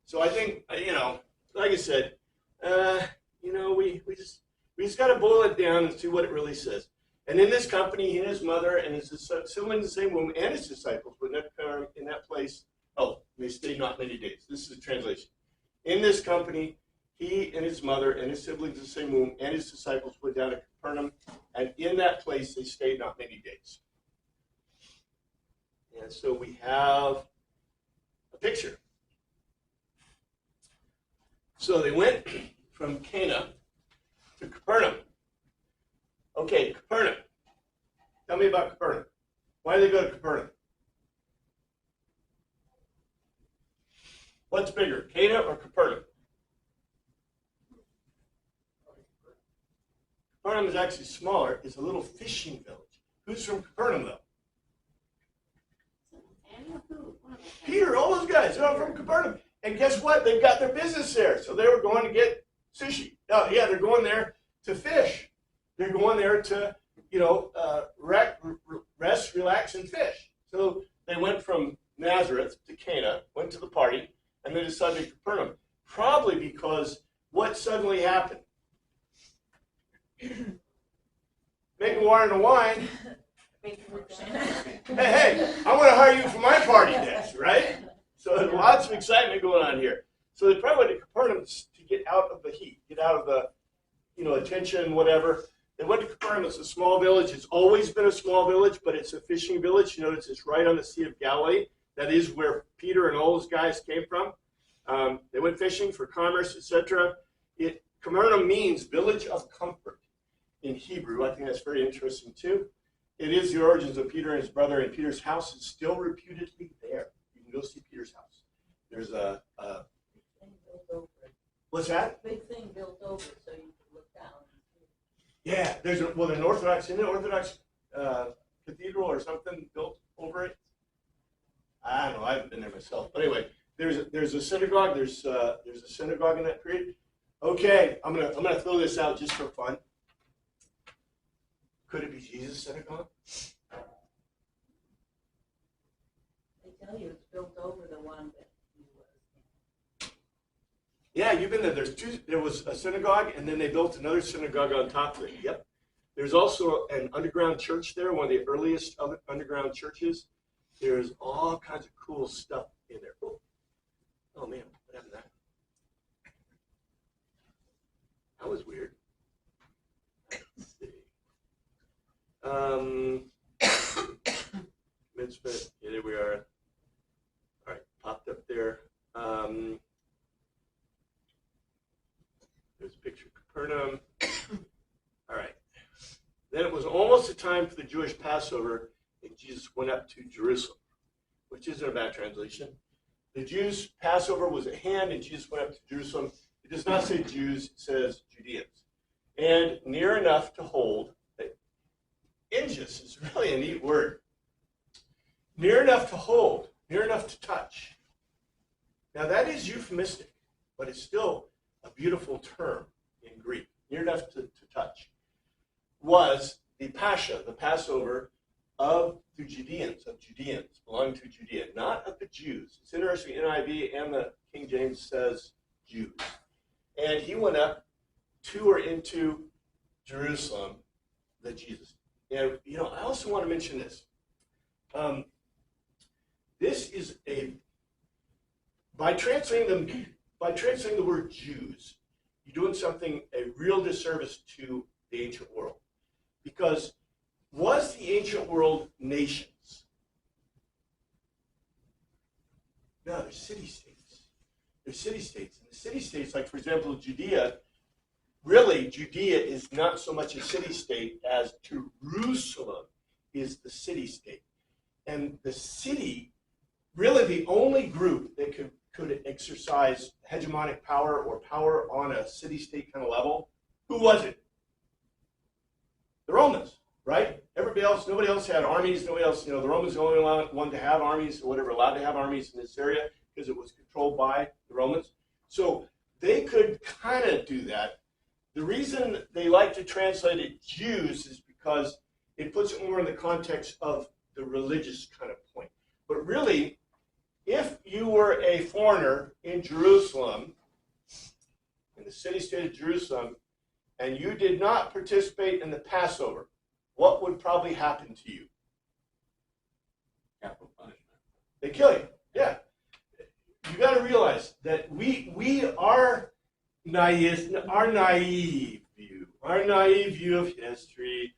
So I think, like I said, we just got to boil it down and see what it really says. And in this company, he and his mother and his siblings in the same room and his disciples were in that place. Oh, they stayed not many days. This is the translation. In this company, he and his mother and his siblings in the same room and his disciples went down to Capernaum, and in that place they stayed not many days. And so we have a picture. So they went from Cana to Capernaum. Okay, Capernaum. Tell me about Capernaum. Why did they go to Capernaum? What's bigger, Cana or Capernaum? Capernaum is actually smaller. It's a little fishing village. Who's from Capernaum, though? Peter, all those guys, they're all from Capernaum. And guess what? They've got their business there. So they were going to get sushi. Oh, yeah, they're going there to fish. They're going there to, rest, relax, and fish. So they went from Nazareth to Cana, went to the party, and they decided to Capernaum. Probably because what suddenly happened? Making water into wine. Hey, I want to hire you for my party next, right? So there's lots of excitement going on here. So they probably went to Capernaum to get out of the heat, get out of the, attention, whatever. They went to Capernaum. It's a small village. It's always been a small village, but it's a fishing village. You notice it's right on the Sea of Galilee. That is where Peter and all those guys came from. They went fishing for commerce, etc. Capernaum means village of comfort in Hebrew. I think that's very interesting too. It is the origins of Peter and his brother, and Peter's house is still reputedly there. You can go see Peter's house. There's a what's that? Big thing built over so you can look down. Yeah, there's an Orthodox, isn't it Orthodox cathedral or something built over it? I don't know. I haven't been there myself. But anyway, there's a synagogue. There's a synagogue in that period. Okay, I'm gonna throw this out just for fun. Could it be Jesus' synagogue? They tell you it's built over the one that he was Yeah, you've been there. There was a synagogue, and then they built another synagogue on top of it. Yep. There's also an underground church there, one of the earliest underground churches. There's all kinds of cool stuff in there. Oh man, what happened to that? That was weird. Let's see. Mitzvah. Yeah, there we are. All right, popped up there. There's a picture of Capernaum. All right. Then it was almost the time for the Jewish Passover, and Jesus went up to Jerusalem, which isn't a bad translation. The Jews' Passover was at hand, and Jesus went up to Jerusalem. It does not say Jews, it says Judeans. And near enough to hold, injus is really a neat word. Near enough to hold, near enough to touch. Now that is euphemistic, but it's still a beautiful term in Greek. Near enough to touch. Was the Pascha, the Passover of the Judeans, belonging to Judea, not of the Jews. It's interesting, NIV and the King James says Jews. And he went up to or into Jerusalem, the Jesus. And, I also want to mention this. This is by translating the word Jews, you're doing a real disservice to the ancient world. Because was the ancient world nations? No, they're city-states. They're city-states. And the city-states, like for example, Judea, really Judea is not so much a city-state as Jerusalem is the city-state. And the city, really the only group that could exercise hegemonic power or power on a city-state kind of level, who was it? The Romans, right? Everybody else, nobody else had armies. Nobody else, the Romans were the only one to have armies or whatever, allowed to have armies in this area because it was controlled by the Romans. So they could kind of do that. The reason they like to translate it Jews is because it puts it more in the context of the religious kind of point. But really, if you were a foreigner in Jerusalem, in the city-state of Jerusalem, and you did not participate in the Passover, what would probably happen to you? Capital punishment. They kill you. Yeah. You got to realize that our naive view of history,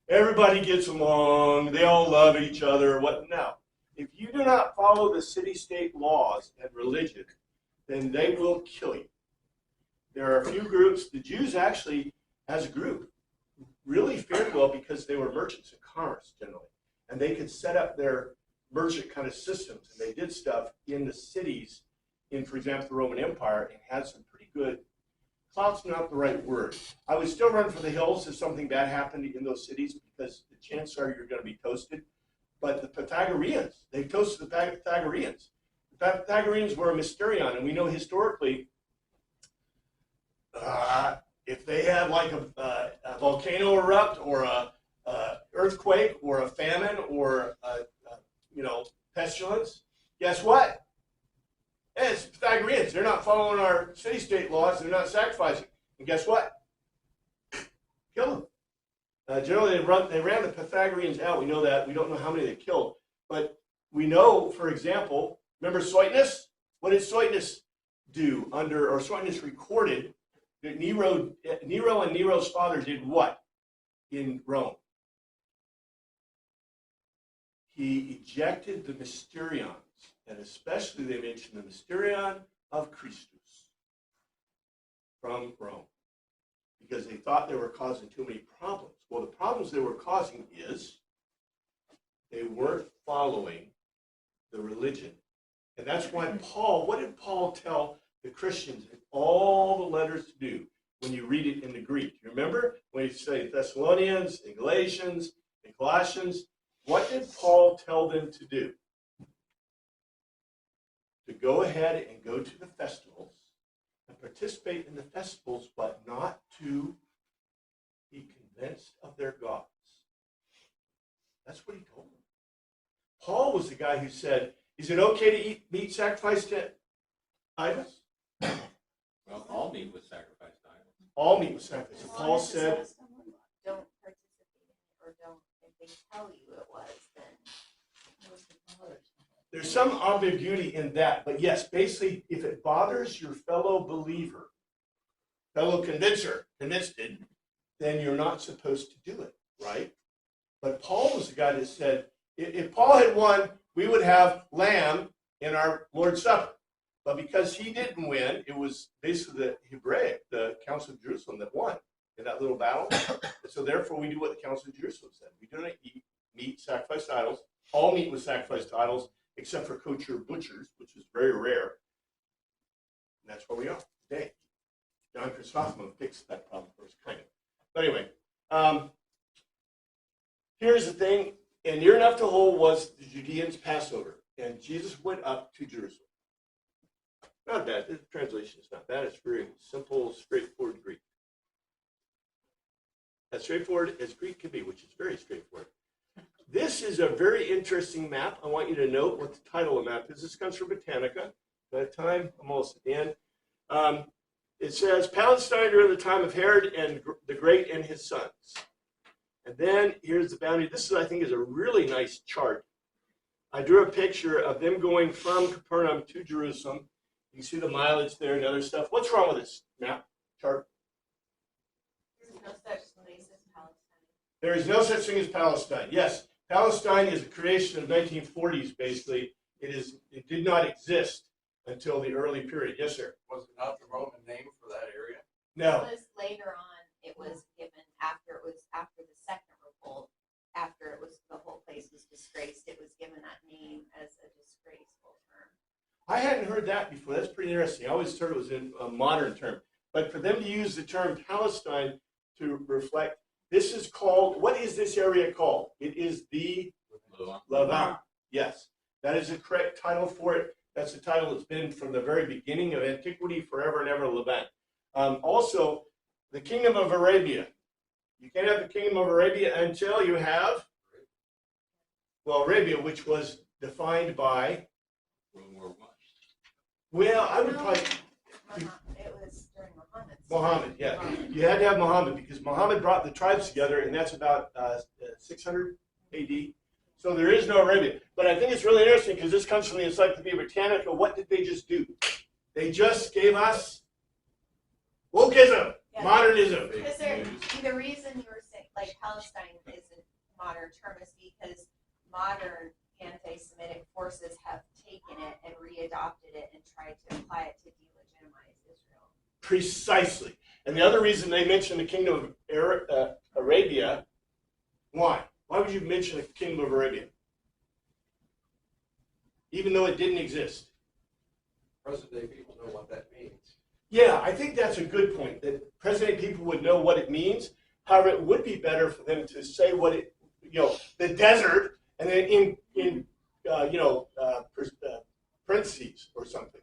everybody gets along, they all love each other. What now? If you do not follow the city-state laws and religion, then they will kill you. There are a few groups. The Jews actually, as a group, really fared well because they were merchants in commerce generally. And they could set up their merchant kind of systems. And they did stuff in the cities in, for example, the Roman Empire and had some pretty good, clout's not the right word. I would still run for the hills if something bad happened in those cities because the chances are you're going to be toasted. But the Pythagoreans, they toasted the Pythagoreans. The Pythagoreans were a mysterion, and we know historically if they had like a volcano erupt or a earthquake or a famine or pestilence, guess what? It's Pythagoreans. They're not following our city-state laws. They're not sacrificing. And guess what? Kill them. Generally, they ran the Pythagoreans out. We know that. We don't know how many they killed. But we know, for example, remember Suetonius? What did Suetonius do or Suetonius recorded that Nero and Nero's father did what in Rome? He ejected the Mysterions, and especially they mention the Mysterion of Christus from Rome, because they thought they were causing too many problems. Well, the problems they were causing is they weren't following the religion. And that's why what did Paul tell the Christians in all the letters to do? when you read it in the Greek. You remember when you say Thessalonians and Galatians and Colossians, what did Paul tell them to do? To go ahead and go to the festivals and participate in the festivals, but not to be convinced of their gods. That's what he told them. Paul was the guy who said, is it okay to eat meat sacrificed to idols? Well, all meat was sacrificed to idols. All meat was sacrificed. So As Paul long as said, it's don't participate in it, or don't, if they tell you it was, then. there's some ambiguity in that, but yes, basically, if it bothers your fellow believer, fellow convincer, convinced, then you're not supposed to do it, right? But Paul was the guy that said, if Paul had won, we would have lamb in our Lord's Supper. But because he didn't win, it was basically the Council of Jerusalem that won in that little battle. And so therefore we do what the Council of Jerusalem said. We do not eat meat sacrificed to idols. All meat was sacrificed to idols, except for kosher butchers, which is very rare. And that's where we are today. John Chrysostom fixed that problem for us, kind of. But anyway, here's the thing. And near enough to hold was the Judeans' Passover. And Jesus went up to Jerusalem. Not bad. The translation is not bad. It's very simple, straightforward Greek. As straightforward as Greek can be, which is very straightforward. This is a very interesting map. I want you to note what the title of the map is. This comes from Britannica. By the time, I'm almost at the end. It says, Palestine during the time of Herod and the Great and his sons. And then here's the boundary. This, I think, is a really nice chart. I drew a picture of them going from Capernaum to Jerusalem. You can see the mileage there and other stuff. What's wrong with this map chart? There's no such place as Palestine. There is no such thing as Palestine. Yes, Palestine is a creation of the 1940s, basically. It did not exist until the early period. Yes, sir? Was it not the Roman name for that area? No. It was later on, it was given after the second revolt, after the whole place was disgraced, it was given that name as a disgraceful term. I hadn't heard that before. That's pretty interesting. I always thought it was in a modern term. But for them to use the term Palestine to reflect, this is called, what is this area called? It is the Levant. Yes, that is the correct title for it. That's the title it's been from the very beginning of antiquity, forever and ever, Levant. Also, the Kingdom of Arabia. You can't have the Kingdom of Arabia until you have, well, Arabia, which was defined by, World War I. well, I would probably, It was during Muhammad's Muhammad, yeah. You had to have Muhammad because Muhammad brought the tribes together, and that's about 600 AD. So there is no Arabia. But I think it's really interesting because this comes from the Encyclopedia Britannica. What did they just do? They just gave us wokeism, Yeah. modernism. Because the reason you were saying, like, Palestine isn't modern term is because modern anti-Semitic forces have taken it and readopted it and tried to apply it to delegitimize Israel. Precisely. And the other reason they mentioned the Kingdom of Arabia, why? Why would you mention the Kingdom of Arabia? Even though it didn't exist. Present day people know what that means. Yeah, I think that's a good point, that present-day people would know what it means. However, it would be better for them to say what it, the desert, and then in parentheses or something.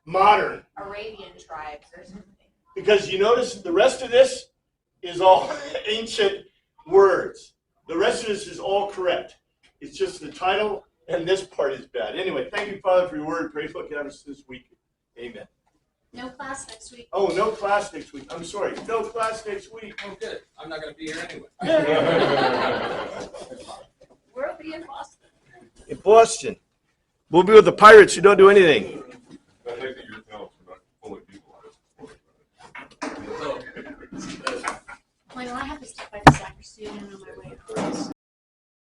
Modern. Arabian tribes or something. Because you notice the rest of this is all ancient words. The rest of this is all correct. It's just the title and this part is bad. Anyway, thank you, Father, for your word. Praise what God us this week. Amen. No class next week. Oh, no class next week. I'm sorry. No class next week. Oh, good. I'm not going to be here anyway. We'll be in Boston. In Boston. We'll be with the Pirates who don't do anything. But